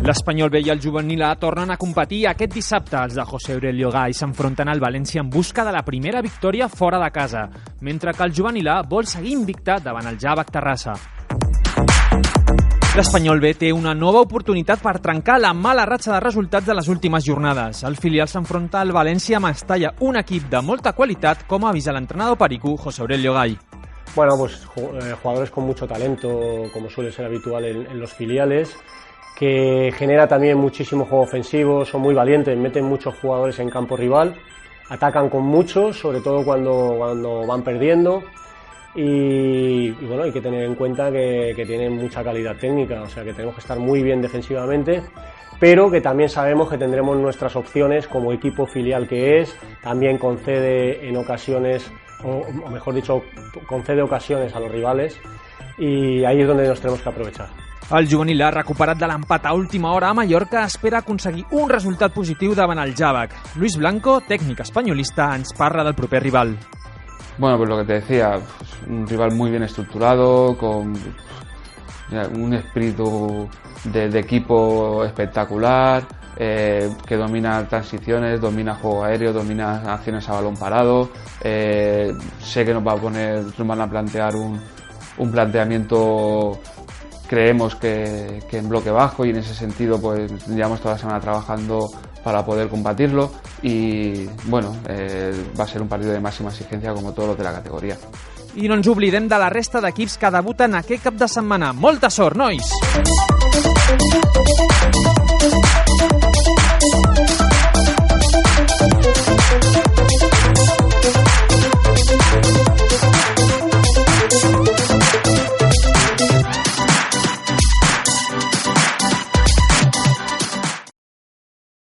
L'Espanyol B i el Juvenil A tornen a competir aquest dissabte. Els de José Aurelio Gay s'enfronten al València en busca de la primera victòria fora de casa, mentre que el Juvenil A vol seguir invicte davant el Javac Terrassa. L'Espanyol B té una nova oportunitat per trencar la mala ratxa de resultats de les últimes jornades. El filial s'enfronta al València Mestalla, un equip de molta qualitat, com avisa l'entrenador perico José Aurelio Gay. Bueno, pues jugadores con mucho talento, como suele ser habitual en los filiales, que genera también muchísimo juego ofensivo, son muy valientes, meten muchos jugadores en campo rival, atacan con mucho, sobre todo cuando van perdiendo. Y bueno, hay que tener en cuenta que tienen mucha calidad técnica, o sea que tenemos que estar muy bien defensivamente, pero que también sabemos que tendremos nuestras opciones como equipo filial que es, también concede en ocasiones, o mejor dicho, concede ocasiones a los rivales, y ahí es donde nos tenemos que aprovechar. El Juvenil A, recuperat de l'empat a última hora a Mallorca, espera aconseguir un resultat positiu davant el Javac. Luis Blanco, tècnic espanyolista, ens parla del proper rival. Bueno, pues lo que te decía, un rival muy bien estructurado, con un espíritu de equipo espectacular, que domina transiciones, domina juego aéreo, domina acciones a balón parado. Sé que nos van a plantear un planteamiento, creemos que en bloque bajo, y en ese sentido pues llevamos toda la semana trabajando para poder combatirlo, y bueno, va a ser un partido de máxima exigencia como todos los de la categoria. I no ens oblidem de la resta d'equips que debuten aquest cap de setmana. Molta sort, nois!